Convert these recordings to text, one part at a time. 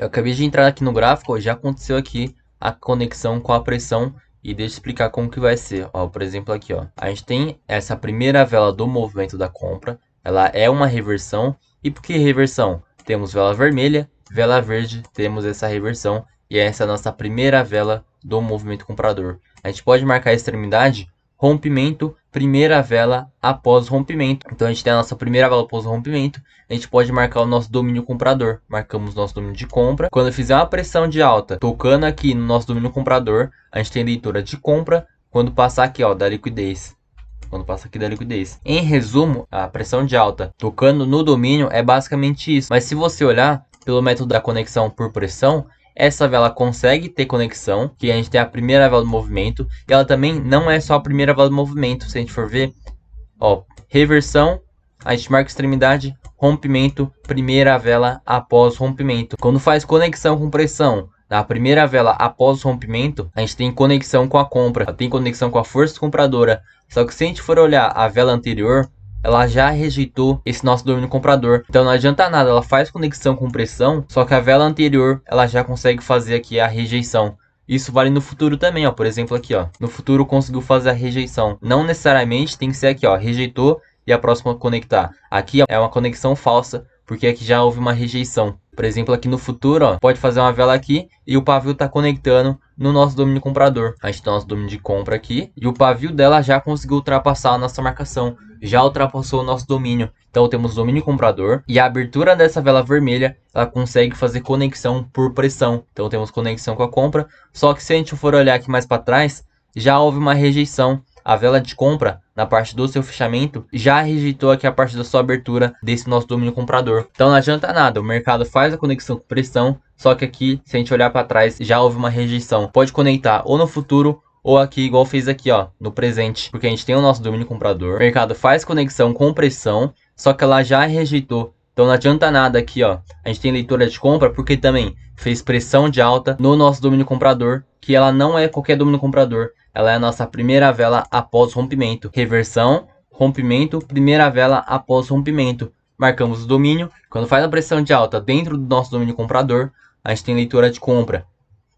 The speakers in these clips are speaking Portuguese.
Eu acabei de entrar aqui no gráfico, ó, já aconteceu aqui a conexão com a pressão e deixa eu explicar como que vai ser. Ó, por exemplo aqui, ó, a gente tem essa primeira vela do movimento da compra, ela é uma reversão. E por que reversão? Temos vela vermelha, vela verde, temos essa reversão e essa é a nossa primeira vela do movimento comprador. A gente pode marcar a extremidade rompimento, primeira vela após rompimento. Então a gente tem a nossa primeira vela após rompimento. A gente pode marcar o nosso domínio comprador. Marcamos nosso domínio de compra. Quando eu fizer uma pressão de alta, tocando aqui no nosso domínio comprador, a gente tem leitura de compra. Quando passar aqui, ó, da liquidez. Quando passa aqui da liquidez. Em resumo, a pressão de alta tocando no domínio é basicamente isso. Mas se você olhar pelo método da conexão por pressão, essa vela consegue ter conexão, que a gente tem a primeira vela do movimento, e ela também não é só a primeira vela do movimento, se a gente for ver, ó, reversão, a gente marca extremidade, rompimento, primeira vela após rompimento. Quando faz conexão com pressão, na primeira vela após o rompimento, a gente tem conexão com a compra, tem conexão com a força compradora, só que se a gente for olhar a vela anterior, ela já rejeitou esse nosso domínio comprador. Então não adianta nada, ela faz conexão com pressão, só que a vela anterior, ela já consegue fazer aqui a rejeição. Isso vale no futuro também, ó. Por exemplo aqui, ó. No futuro conseguiu fazer a rejeição. Não necessariamente tem que ser aqui, ó. Rejeitou e a próxima conectar. Aqui é uma conexão falsa, porque aqui já houve uma rejeição. Por exemplo, aqui no futuro, ó, pode fazer uma vela aqui e o pavio tá conectando no nosso domínio comprador. A gente tem o nosso domínio de compra aqui e o pavio dela já conseguiu ultrapassar a nossa marcação. Já ultrapassou o nosso domínio. Então temos domínio comprador e a abertura dessa vela vermelha, ela consegue fazer conexão por pressão. Então temos conexão com a compra, só que se a gente for olhar aqui mais para trás, já houve uma rejeição. A vela de compra, na parte do seu fechamento, já rejeitou aqui a parte da sua abertura desse nosso domínio comprador. Então não adianta nada, o mercado faz a conexão com pressão, só que aqui, se a gente olhar para trás, já houve uma rejeição. Pode conectar ou no futuro, ou aqui igual fez aqui, ó, no presente. Porque a gente tem o nosso domínio comprador, o mercado faz conexão com pressão, só que ela já rejeitou. Então não adianta nada aqui, ó, a gente tem leitura de compra, porque também fez pressão de alta no nosso domínio comprador, que ela não é qualquer domínio comprador. Ela é a nossa primeira vela após rompimento. Reversão, rompimento, primeira vela após rompimento. Marcamos o domínio. Quando faz a pressão de alta dentro do nosso domínio comprador, a gente tem leitura de compra.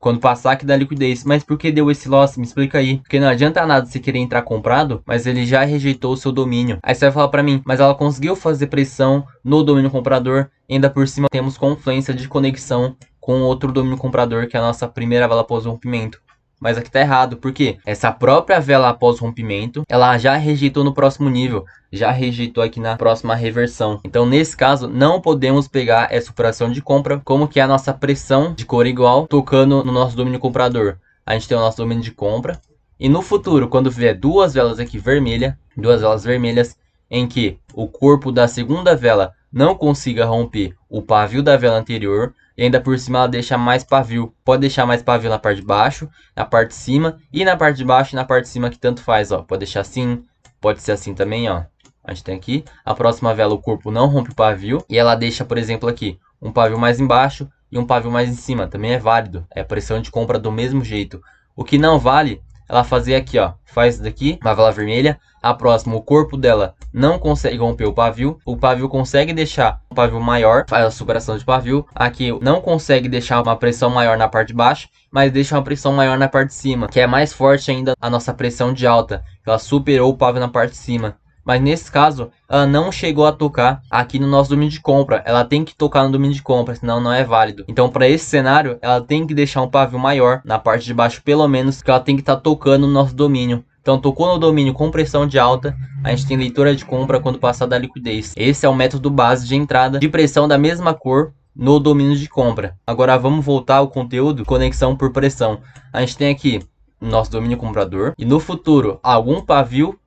Quando passar aqui da liquidez. Mas por que deu esse loss? Me explica aí. Porque não adianta nada você querer entrar comprado, mas ele já rejeitou o seu domínio. Aí você vai falar pra mim, mas ela conseguiu fazer pressão no domínio comprador. E ainda por cima temos confluência de conexão com outro domínio comprador, que é a nossa primeira vela após rompimento. Mas aqui tá errado, porque essa própria vela após rompimento, ela já rejeitou no próximo nível, já rejeitou aqui na próxima reversão. Então nesse caso, não podemos pegar essa operação de compra como que é a nossa pressão de cor igual, tocando no nosso domínio comprador. A gente tem o nosso domínio de compra. E no futuro, quando vier duas velas aqui vermelhas, duas velas vermelhas, em que o corpo da segunda vela não consiga romper o pavio da vela anterior, e ainda por cima ela deixa mais pavio. Pode deixar mais pavio na parte de baixo, na parte de cima e na parte de baixo e na parte de cima, que tanto faz, ó. Pode deixar assim, pode ser assim também, ó. A gente tem aqui, a próxima vela o corpo não rompe o pavio e ela deixa, por exemplo, aqui um pavio mais embaixo e um pavio mais em cima. Também é válido, é pressão de compra do mesmo jeito. O que não vale, ela fazer aqui, ó, faz daqui, uma vela vermelha, a próxima, o corpo dela não consegue romper o pavio consegue deixar um pavio maior, faz a superação de pavio, aqui não consegue deixar uma pressão maior na parte de baixo, mas deixa uma pressão maior na parte de cima, que é mais forte ainda a nossa pressão de alta, ela superou o pavio na parte de cima. Mas nesse caso, ela não chegou a tocar aqui no nosso domínio de compra. Ela tem que tocar no domínio de compra, senão não é válido. Então, para esse cenário, ela tem que deixar um pavio maior na parte de baixo, pelo menos, que ela tem que estar tocando no nosso domínio. Então, tocou no domínio com pressão de alta, a gente tem leitura de compra quando passar da liquidez. Esse é o método base de entrada de pressão da mesma cor no domínio de compra. Agora, vamos voltar ao conteúdo conexão por pressão. A gente tem aqui o nosso domínio comprador e no futuro, algum pavio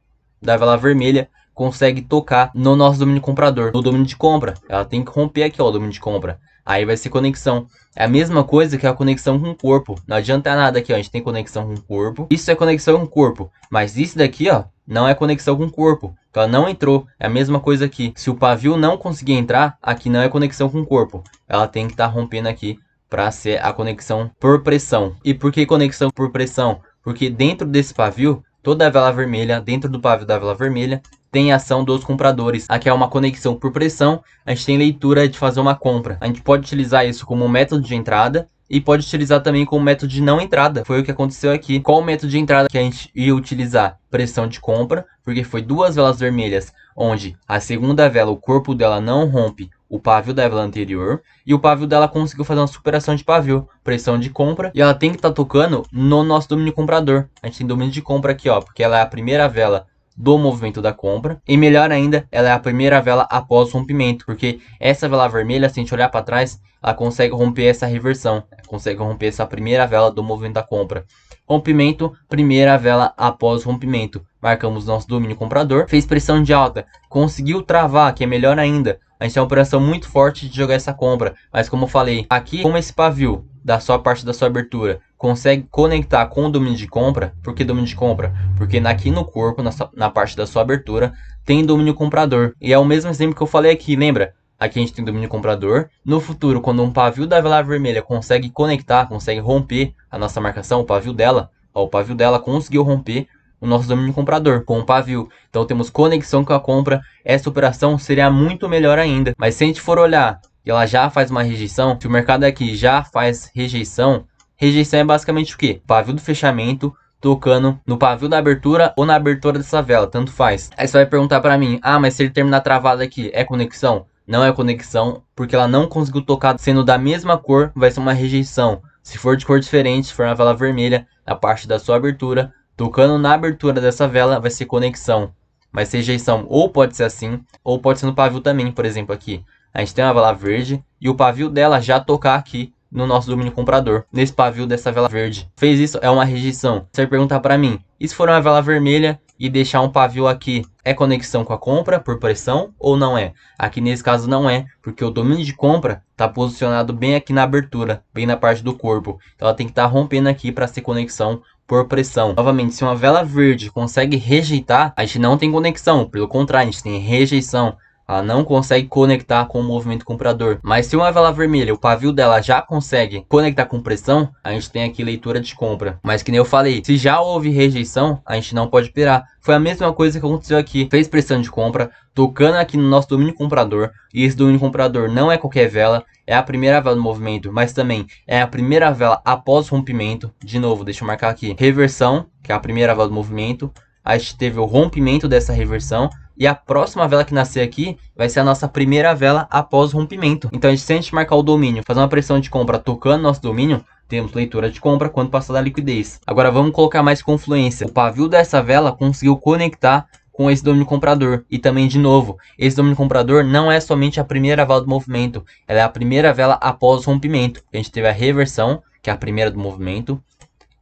da vela vermelha consegue tocar no nosso domínio comprador, no domínio de compra. Ela tem que romper aqui, ó, o domínio de compra. Aí vai ser conexão. É a mesma coisa que a conexão com o corpo. Não adianta nada aqui, ó. A gente tem conexão com o corpo. Isso é conexão com o corpo. Mas isso daqui, ó, não é conexão com o corpo. Então ela não entrou. É a mesma coisa aqui. Se o pavio não conseguir entrar, aqui não é conexão com o corpo. Ela tem que estar rompendo aqui para ser a conexão por pressão. E por que conexão por pressão? Porque dentro desse pavio, toda a vela vermelha, dentro do pavio da vela vermelha, tem ação dos compradores. Aqui é uma conexão por pressão, a gente tem leitura de fazer uma compra. A gente pode utilizar isso como método de entrada e pode utilizar também como método de não entrada. Foi o que aconteceu aqui. Qual o método de entrada que a gente ia utilizar? Pressão de compra, porque foi duas velas vermelhas, onde a segunda vela, o corpo dela não rompe o pavio da vela anterior, e o pavio dela conseguiu fazer uma superação de pavio, pressão de compra, e ela tem que estar tocando no nosso domínio comprador. A gente tem domínio de compra aqui, ó, porque ela é a primeira vela do movimento da compra, e melhor ainda, ela é a primeira vela após o rompimento, porque essa vela vermelha, se a gente olhar para trás, ela consegue romper essa reversão, consegue romper essa primeira vela do movimento da compra. Rompimento, primeira vela após rompimento. Marcamos nosso domínio comprador, fez pressão de alta, conseguiu travar, que é melhor ainda. A gente tem uma operação muito forte de jogar essa compra, mas como eu falei, aqui, como esse pavio da sua parte da sua abertura consegue conectar com o domínio de compra. Por que domínio de compra? Porque aqui no corpo, na parte da sua abertura, tem domínio comprador. E é o mesmo exemplo que eu falei aqui, lembra? Aqui a gente tem domínio comprador. No futuro, quando um pavio da vela vermelha consegue conectar, consegue romper a nossa marcação, o pavio dela, ó, o pavio dela conseguiu romper o nosso domínio comprador com o pavio. Então temos conexão com a compra. Essa operação seria muito melhor ainda. Mas se a gente for olhar e ela já faz uma rejeição, se o mercado aqui já faz rejeição, rejeição é basicamente o quê? Pavio do fechamento tocando no pavio da abertura ou na abertura dessa vela, tanto faz. Aí você vai perguntar para mim, ah, mas se ele terminar travado aqui, é conexão? Não é conexão, porque ela não conseguiu tocar sendo da mesma cor, vai ser uma rejeição. Se for de cor diferente, se for uma vela vermelha, na parte da sua abertura, tocando na abertura dessa vela, vai ser conexão. Mas rejeição ou pode ser assim, ou pode ser no pavio também, por exemplo aqui. A gente tem uma vela verde e o pavio dela já tocar aqui no nosso domínio comprador, nesse pavio dessa vela verde. Fez isso, é uma rejeição. Você vai perguntar para mim, e se for uma vela vermelha e deixar um pavio aqui, é conexão com a compra por pressão ou não é? Aqui nesse caso não é, porque o domínio de compra está posicionado bem aqui na abertura, bem na parte do corpo. Então ela tem que estar rompendo aqui para ser conexão por pressão. Novamente, se uma vela verde consegue rejeitar, a gente não tem conexão, pelo contrário, a gente tem rejeição. Ela não consegue conectar com o movimento comprador. Mas se uma vela vermelha, o pavio dela já consegue conectar com pressão, a gente tem aqui leitura de compra. Mas que nem eu falei, se já houve rejeição, a gente não pode operar. Foi a mesma coisa que aconteceu aqui. Fez pressão de compra, tocando aqui no nosso domínio comprador. E esse domínio comprador não é qualquer vela, é a primeira vela do movimento, mas também é a primeira vela após rompimento. De novo, deixa eu marcar aqui. Reversão, que é a primeira vela do movimento. A gente teve o rompimento dessa reversão. E a próxima vela que nascer aqui vai ser a nossa primeira vela após o rompimento. Então, se a gente marcar o domínio, fazer uma pressão de compra tocando nosso domínio, temos leitura de compra quando passar da liquidez. Agora vamos colocar mais confluência. O pavio dessa vela conseguiu conectar com esse domínio comprador. E também, de novo, esse domínio comprador não é somente a primeira vela do movimento. Ela é a primeira vela após o rompimento. A gente teve a reversão, que é a primeira do movimento.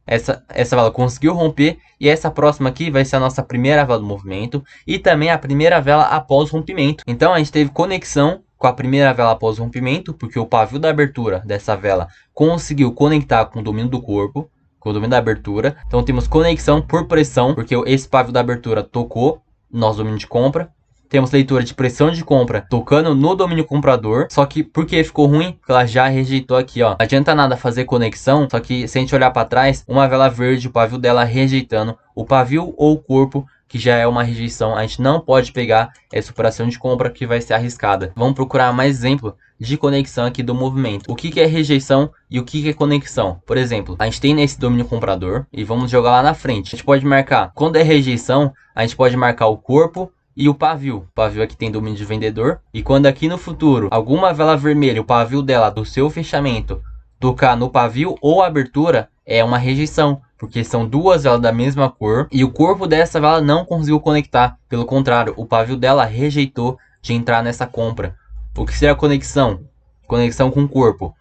Essa vela conseguiu romper e essa próxima aqui vai ser a nossa primeira vela do movimento e também a primeira vela após o rompimento. Então a gente teve conexão com a primeira vela após o rompimento, porque o pavio da abertura dessa vela conseguiu conectar com o domínio do corpo, com o domínio da abertura. Então temos conexão por pressão, porque esse pavio da abertura tocou no nosso domínio de compra. Temos leitura de pressão de compra tocando no domínio comprador. Só que por que ficou ruim? Porque ela já rejeitou aqui, ó. Não adianta nada fazer conexão. Só que se a gente olhar para trás, uma vela verde, o pavio dela rejeitando o pavio ou o corpo, que já é uma rejeição. A gente não pode pegar essa operação de compra que vai ser arriscada. Vamos procurar mais exemplo de conexão aqui do movimento. O que é rejeição e o que é conexão? Por exemplo, a gente tem nesse domínio comprador e vamos jogar lá na frente. A gente pode marcar, quando é rejeição, a gente pode marcar o corpo e o pavio. O pavio aqui tem domínio de vendedor. E quando aqui no futuro, alguma vela vermelha, o pavio dela do seu fechamento, tocar no pavio ou abertura, é uma rejeição. Porque são duas velas da mesma cor. E o corpo dessa vela não conseguiu conectar. Pelo contrário, o pavio dela rejeitou de entrar nessa compra. O que seria conexão? Conexão com o corpo.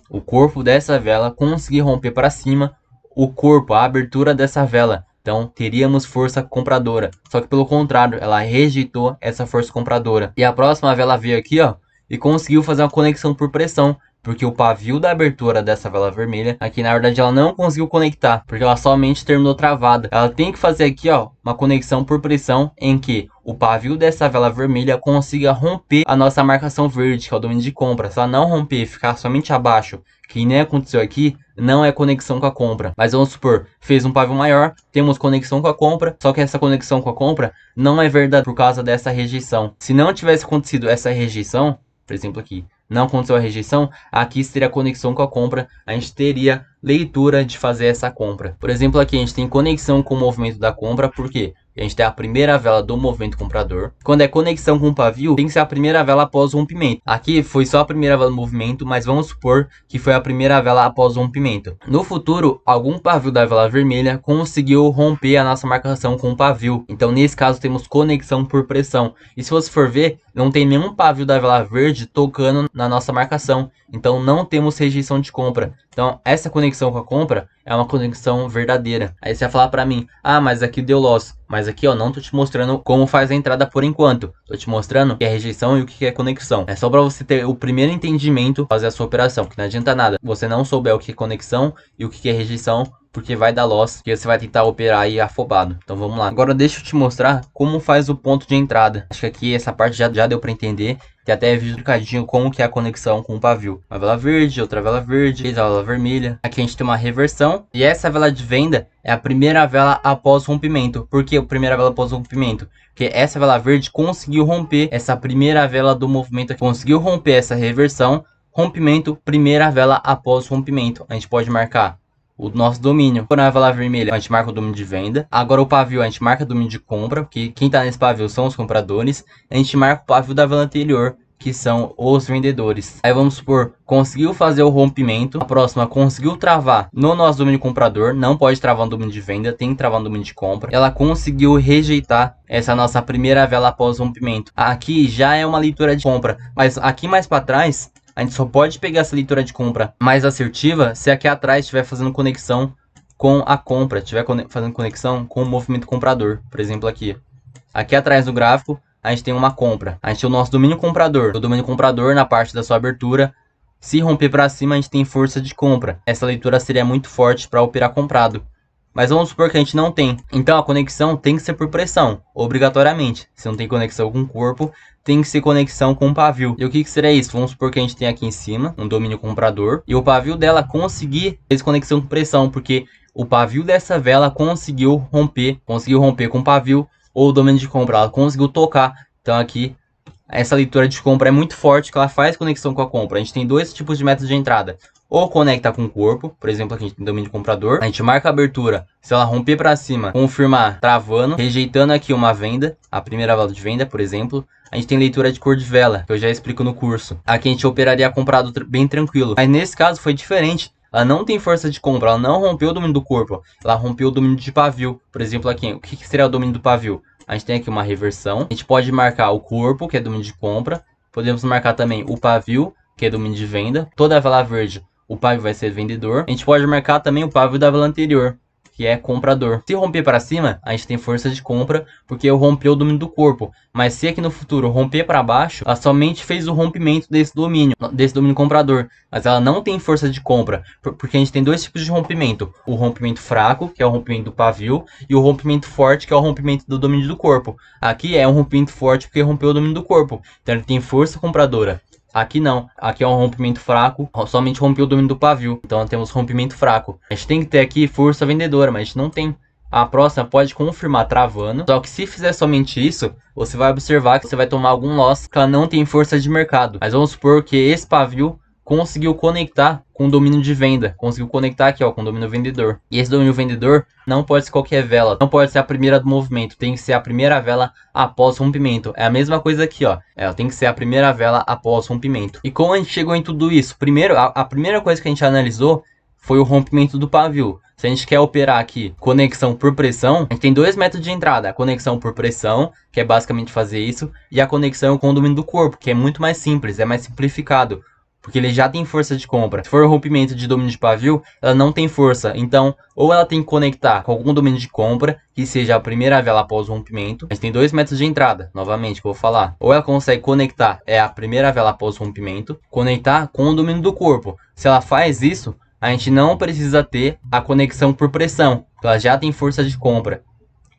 O corpo dessa vela conseguiu romper para cima o corpo, a abertura dessa vela. Então, teríamos força compradora. Só que pelo contrário, ela rejeitou essa força compradora. E a próxima vela veio aqui, ó, e conseguiu fazer uma conexão por pressão. porque o pavio da abertura dessa vela vermelha, aqui na verdade ela não conseguiu conectar, porque ela somente terminou travada. Ela tem que fazer aqui, ó, uma conexão por pressão em que o pavio dessa vela vermelha consiga romper a nossa marcação verde, que é o domínio de compra. Se ela não romper e ficar somente abaixo, que nem aconteceu aqui, não é conexão com a compra. Mas vamos supor, fez um pavio maior, temos conexão com a compra, só que essa conexão com a compra não é verdade por causa dessa rejeição. Se não tivesse acontecido essa rejeição, por exemplo aqui, não aconteceu a rejeição, aqui seria conexão com a compra, a gente teria leitura de fazer essa compra. Por exemplo, aqui a gente tem conexão com o movimento da compra, por quê? A gente tem a primeira vela do movimento comprador. Quando é conexão com o pavio, tem que ser a primeira vela após o rompimento. Aqui foi só a primeira vela do movimento, mas vamos supor que foi a primeira vela após o rompimento. No futuro, algum pavio da vela vermelha conseguiu romper a nossa marcação com o pavio. Então, nesse caso, temos conexão por pressão. E se você for ver, não tem nenhum pavio da vela verde tocando na nossa marcação. Então, não temos rejeição de compra. Então, essa conexão com a compra é uma conexão verdadeira. Aí você vai falar pra mim, ah, mas aqui deu loss. Mas aqui, ó, não tô te mostrando como faz a entrada por enquanto. Tô te mostrando o que é rejeição e o que é conexão. É só pra você ter o primeiro entendimento, fazer a sua operação. Que não adianta nada você não souber o que é conexão e o que é rejeição, porque vai dar loss, que você vai tentar operar aí afobado. Então vamos lá. Agora deixa eu te mostrar como faz o ponto de entrada. Acho que aqui essa parte já deu pra entender. Tem até vídeo explicadinho como que é a conexão com o pavio. Uma vela verde, outra vela verde, a vela vermelha. Aqui a gente tem uma reversão. E essa vela de venda é a primeira vela após o rompimento. Por que a primeira vela após o rompimento? Porque essa vela verde conseguiu romper essa primeira vela do movimento aqui. Conseguiu romper essa reversão. Rompimento, primeira vela após o rompimento. A gente pode marcar o nosso domínio. Na vela vermelha, a gente marca o domínio de venda. Agora o pavio, a gente marca o domínio de compra, porque quem tá nesse pavio são os compradores. A gente marca o pavio da vela anterior, que são os vendedores. Aí vamos supor, conseguiu fazer o rompimento. A próxima conseguiu travar no nosso domínio comprador. Não pode travar no domínio de venda, tem que travar no domínio de compra. Ela conseguiu rejeitar essa nossa primeira vela após o rompimento. Aqui já é uma leitura de compra, mas aqui mais para trás a gente só pode pegar essa leitura de compra mais assertiva se aqui atrás estiver fazendo conexão com a compra, estiver fazendo conexão com o movimento comprador. Por exemplo, aqui atrás do gráfico, a gente tem uma compra. A gente tem o nosso domínio comprador. O domínio comprador, na parte da sua abertura, se romper para cima, a gente tem força de compra. Essa leitura seria muito forte para operar comprado. Mas vamos supor que a gente não tem. Então a conexão tem que ser por pressão, obrigatoriamente. Se não tem conexão com o corpo, tem que ser conexão com o pavio. E o que seria isso? Vamos supor que a gente tem aqui em cima um domínio comprador e o pavio dela conseguir fazer conexão com pressão, porque o pavio dessa vela conseguiu romper com o pavio ou o domínio de compra, ela conseguiu tocar. Então aqui essa leitura de compra é muito forte, que ela faz conexão com a compra. A gente tem dois tipos de métodos de entrada. Ou conecta com o corpo, por exemplo, aqui a gente tem domínio de comprador. A gente marca a abertura, se ela romper para cima, confirmar travando, rejeitando aqui uma venda, a primeira vela de venda, por exemplo. A gente tem leitura de cor de vela, que eu já explico no curso. Aqui a gente operaria comprado bem tranquilo. Mas nesse caso foi diferente. Ela não tem força de compra, ela não rompeu o domínio do corpo, ela rompeu o domínio de pavio. Por exemplo, aqui, o que seria o domínio do pavio? A gente tem aqui uma reversão. A gente pode marcar o corpo, que é domínio de compra. Podemos marcar também o pavio, que é domínio de venda. Toda a vela verde, o pavio vai ser vendedor. A gente pode marcar também o pavio da vela anterior, que é comprador. Se romper para cima, a gente tem força de compra, porque eu rompeu o domínio do corpo. Mas se aqui no futuro romper para baixo, ela somente fez o rompimento desse domínio comprador. Mas ela não tem força de compra, porque a gente tem dois tipos de rompimento. O rompimento fraco, que é o rompimento do pavio, e o rompimento forte, que é o rompimento do domínio do corpo. Aqui é um rompimento forte, porque rompeu o domínio do corpo. Então ele tem força compradora. Aqui não, aqui é um rompimento fraco, somente rompeu o domínio do pavio, então temos rompimento fraco. A gente tem que ter aqui força vendedora, mas a gente não tem. A próxima pode confirmar travando, só que se fizer somente isso, você vai observar que você vai tomar algum loss, que ela não tem força de mercado. Mas vamos supor que esse pavio conseguiu conectar com o domínio de venda, conseguiu conectar aqui, ó, com o domínio vendedor. E esse domínio vendedor não pode ser qualquer vela, não pode ser a primeira do movimento, tem que ser a primeira vela após o rompimento. É a mesma coisa aqui, ó, ela tem que ser a primeira vela após o rompimento. E como a gente chegou em tudo isso? Primeiro, a primeira coisa que a gente analisou foi o rompimento do pavio. Se a gente quer operar aqui conexão por pressão, a gente tem dois métodos de entrada. A conexão por pressão, que é basicamente fazer isso, e a conexão com o domínio do corpo, que é muito mais simples, é mais simplificado. porque ele já tem força de compra. Se for rompimento de domínio de pavio, ela não tem força. Então, ou ela tem que conectar com algum domínio de compra, que seja a primeira vela após o rompimento. A gente tem dois métodos de entrada, novamente, que eu vou falar. Ou ela consegue conectar, a primeira vela após o rompimento, conectar com o domínio do corpo. Se ela faz isso, a gente não precisa ter a conexão por pressão, porque ela já tem força de compra.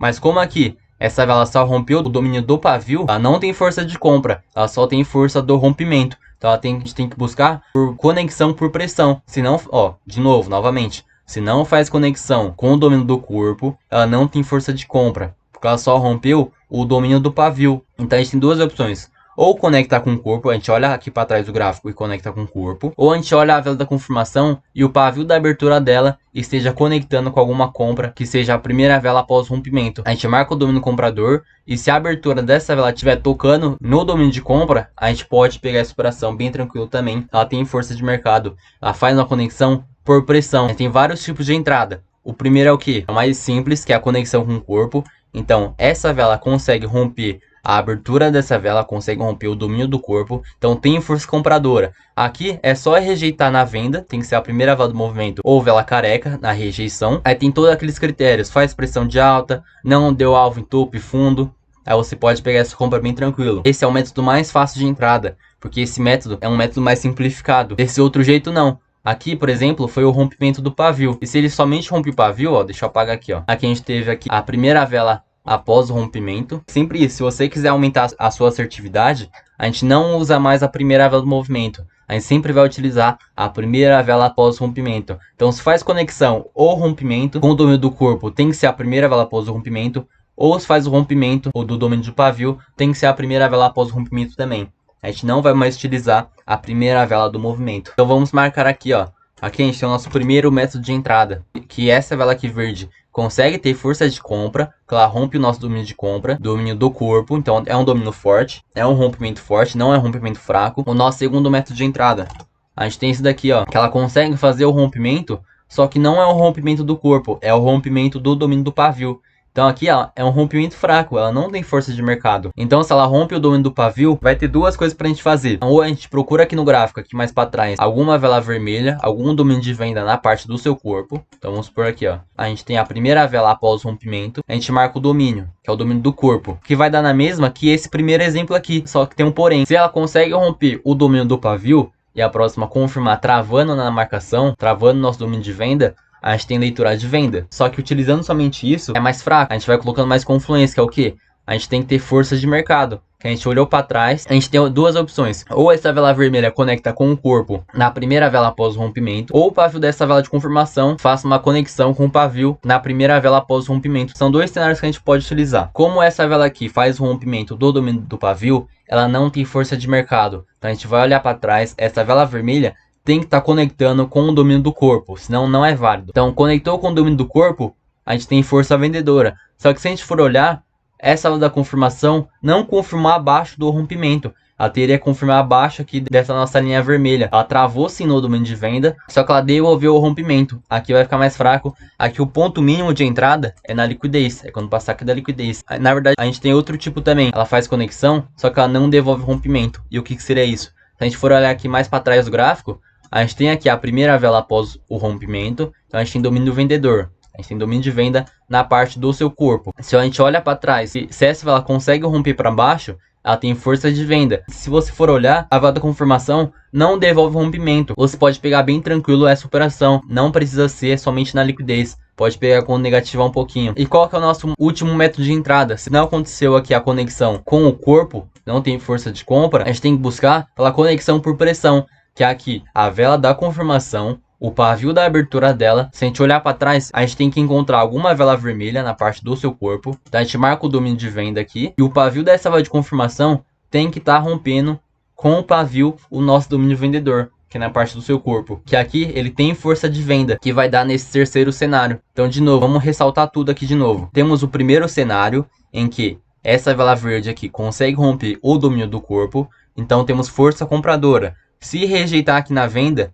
Mas como aqui essa vela só rompeu o domínio do pavio, ela não tem força de compra, ela só tem força do rompimento. Então a gente tem que buscar por conexão por pressão. Se não, de novo, novamente, se não faz conexão com o domínio do corpo, ela não tem força de compra, porque ela só rompeu o domínio do pavio. Então a gente tem duas opções. Ou conectar com o corpo, a gente olha aqui para trás do gráfico e conecta com o corpo. Ou a gente olha a vela da confirmação e o pavio da abertura dela esteja conectando com alguma compra, que seja a primeira vela após o rompimento. A gente marca o domínio comprador e se a abertura dessa vela estiver tocando no domínio de compra, a gente pode pegar essa operação bem tranquilo também. Ela tem força de mercado, ela faz uma conexão por pressão. A gente tem vários tipos de entrada. O primeiro é o que? É o mais simples, que é a conexão com o corpo. Então, essa vela consegue romper a abertura dessa vela, consegue romper o domínio do corpo, então tem força compradora. Aqui é só rejeitar na venda, tem que ser a primeira vela do movimento ou vela careca na rejeição. Aí tem todos aqueles critérios, faz pressão de alta, não deu alvo em topo e fundo. Aí você pode pegar essa compra bem tranquilo. Esse é o método mais fácil de entrada, porque esse método é um método mais simplificado. Desse outro jeito não. Aqui, por exemplo, foi o rompimento do pavio. E se ele somente rompe o pavio, deixa eu apagar aqui, Aqui a gente teve aqui a primeira vela após o rompimento. Sempre isso, se você quiser aumentar a sua assertividade, a gente não usa mais a primeira vela do movimento. A gente sempre vai utilizar a primeira vela após o rompimento. Então, se faz conexão ou rompimento com o domínio do corpo, tem que ser a primeira vela após o rompimento. Ou se faz o rompimento ou do domínio do pavio, tem que ser a primeira vela após o rompimento também. A gente não vai mais utilizar a primeira vela do movimento. Então, vamos marcar aqui, Aqui a gente tem o nosso primeiro método de entrada, que essa vela aqui verde consegue ter força de compra, que ela rompe o nosso domínio de compra, domínio do corpo, então é um domínio forte, é um rompimento forte, não é um rompimento fraco. O nosso segundo método de entrada, a gente tem esse daqui, que ela consegue fazer o rompimento, só que não é o rompimento do corpo, é o rompimento do domínio do pavio. Então aqui é um rompimento fraco, ela não tem força de mercado. Então se ela rompe o domínio do pavio, vai ter duas coisas pra gente fazer. Ou a gente procura aqui no gráfico, aqui mais pra trás, alguma vela vermelha, algum domínio de venda na parte do seu corpo. Então vamos por aqui, a gente tem a primeira vela após o rompimento, a gente marca o domínio, que é o domínio do corpo, que vai dar na mesma que esse primeiro exemplo aqui, só que tem um porém. Se ela consegue romper o domínio do pavio, e a próxima confirmar travando na marcação, travando nosso domínio de venda, a gente tem leitura de venda. Só que utilizando somente isso é mais fraco. A gente vai colocando mais confluência, que é o quê? A gente tem que ter força de mercado. Que a gente olhou para trás, a gente tem duas opções. Ou essa vela vermelha conecta com o corpo na primeira vela após o rompimento, ou o pavio dessa vela de confirmação faça uma conexão com o pavio na primeira vela após o rompimento. São dois cenários que a gente pode utilizar. Como essa vela aqui faz o rompimento do domínio do pavio, ela não tem força de mercado. Então a gente vai olhar para trás, essa vela vermelha tem que estar conectando com o domínio do corpo, senão não é válido. Então, conectou com o domínio do corpo, a gente tem força vendedora. Só que se a gente for olhar, essa vela da confirmação não confirmou abaixo do rompimento. Ela teria que confirmar abaixo aqui dessa nossa linha vermelha. Ela travou sim no domínio de venda, só que ela devolveu o rompimento. Aqui vai ficar mais fraco. Aqui o ponto mínimo de entrada é na liquidez, é quando passar aqui da liquidez. Na verdade, a gente tem outro tipo também. Ela faz conexão, só que ela não devolve o rompimento. E o que seria isso? Se a gente for olhar aqui mais para trás do gráfico, a gente tem aqui a primeira vela após o rompimento, então a gente tem domínio do vendedor, a gente tem domínio de venda na parte do seu corpo. Se a gente olha para trás, se essa vela consegue romper para baixo, ela tem força de venda. Se você for olhar, a vela da confirmação não devolve rompimento. Você pode pegar bem tranquilo essa operação, não precisa ser somente na liquidez. Pode pegar com negativar um pouquinho. E qual que é o nosso último método de entrada? Se não aconteceu aqui a conexão com o corpo, não tem força de compra, a gente tem que buscar pela conexão por pressão, que é aqui a vela da confirmação, o pavio da abertura dela. Se a gente olhar para trás, a gente tem que encontrar alguma vela vermelha na parte do seu corpo. Então a gente marca o domínio de venda aqui. E o pavio dessa vela de confirmação tem que estar rompendo com o pavio o nosso domínio vendedor, que é na parte do seu corpo. Que aqui ele tem força de venda, que vai dar nesse terceiro cenário. Então de novo, vamos ressaltar tudo aqui de novo. Temos o primeiro cenário em que essa vela verde aqui consegue romper o domínio do corpo. Então temos força compradora. Se rejeitar aqui na venda,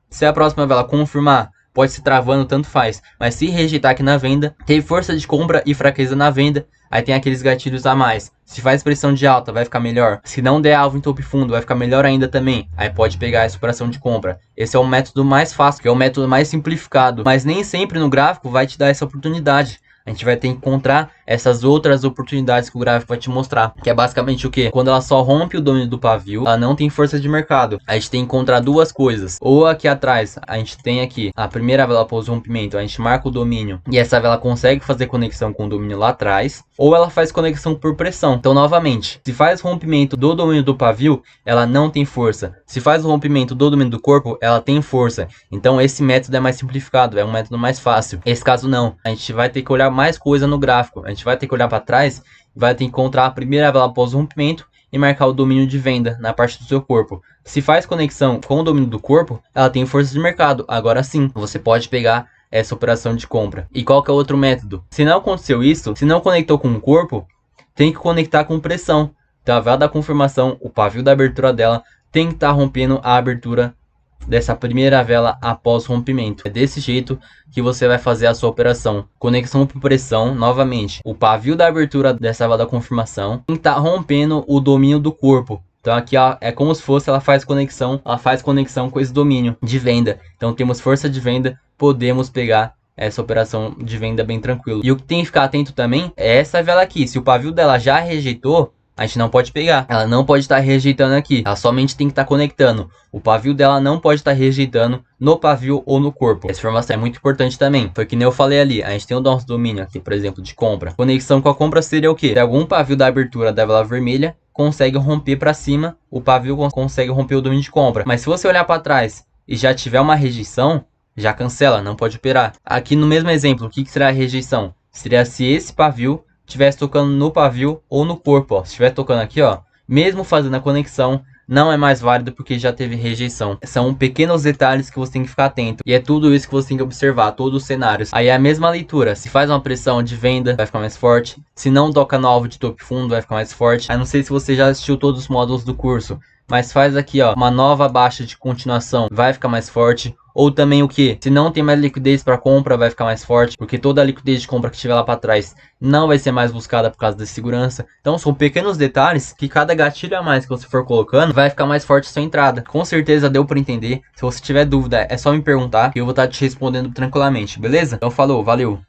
se a próxima vela confirmar, pode se travando, tanto faz. Mas se rejeitar aqui na venda, teve força de compra e fraqueza na venda, Aí tem aqueles gatilhos a mais. Se faz pressão de alta, vai ficar melhor. Se não der alvo em topo e fundo, vai ficar melhor ainda também. Aí pode pegar essa operação de compra. Esse é o método mais fácil, que é o método mais simplificado. Mas nem sempre no gráfico vai te dar essa oportunidade. A gente vai ter que encontrar essas outras oportunidades que o gráfico vai te mostrar. Que é basicamente o quê? Quando ela só rompe o domínio do pavio, ela não tem força de mercado. A gente tem que encontrar duas coisas. Ou aqui atrás, a gente tem aqui a primeira vela após o rompimento, a gente marca o domínio e essa vela consegue fazer conexão com o domínio lá atrás. Ou ela faz conexão por pressão. Então, novamente, se faz rompimento do domínio do pavio, ela não tem força. Se faz o rompimento do domínio do corpo, ela tem força. Então, esse método é mais simplificado, é um método mais fácil. Esse caso não. A gente vai ter que olhar mais coisa no gráfico. A gente vai ter que olhar para trás e vai ter que encontrar a primeira vela após o rompimento e marcar o domínio de venda na parte do seu corpo. Se faz conexão com o domínio do corpo, ela tem força de mercado. Agora sim, você pode pegar essa operação de compra. E qual que é o outro método? Se não aconteceu isso, se não conectou com o corpo, tem que conectar com pressão. Então a vela da confirmação, o pavio da abertura dela, tem que estar rompendo a abertura dessa primeira vela após rompimento. É desse jeito que você vai fazer a sua operação. Conexão por pressão, novamente. O pavio da abertura dessa vela da confirmação tem que estar rompendo o domínio do corpo. Então aqui ó, é como se fosse ela faz conexão com esse domínio de venda. Então temos força de venda, podemos pegar essa operação de venda bem tranquilo. E o que tem que ficar atento também é essa vela aqui. Se o pavio dela já rejeitou, a gente não pode pegar. Ela não pode estar rejeitando aqui. Ela somente tem que estar conectando. O pavio dela não pode estar rejeitando no pavio ou no corpo. Essa informação é muito importante também. Foi que nem eu falei ali. A gente tem o nosso domínio aqui, por exemplo, de compra. Conexão com a compra seria o quê? Se algum pavio da abertura da vela vermelha consegue romper para cima, o pavio consegue romper o domínio de compra. Mas se você olhar para trás e já tiver uma rejeição, já cancela, não pode operar. Aqui no mesmo exemplo, o que será a rejeição? Seria se esse pavio estivesse tocando no pavio ou no corpo, ó. Se estiver tocando aqui, ó, mesmo fazendo a conexão, não é mais válido porque já teve rejeição. São pequenos detalhes que você tem que ficar atento. E é tudo isso que você tem que observar, todos os cenários. Aí é a mesma leitura. Se faz uma pressão de venda, vai ficar mais forte. Se não toca no alvo de topo e fundo, vai ficar mais forte. Aí não sei se você já assistiu todos os módulos do curso, mas faz aqui, ó, uma nova baixa de continuação, vai ficar mais forte. Ou também o que? Se não tem mais liquidez para compra, vai ficar mais forte, porque toda a liquidez de compra que tiver lá para trás não vai ser mais buscada por causa da segurança. Então são pequenos detalhes que cada gatilho a mais que você for colocando vai ficar mais forte a sua entrada. Com certeza deu para entender. Se você tiver dúvida, é só me perguntar que eu vou estar te respondendo tranquilamente, beleza? Então falou, valeu!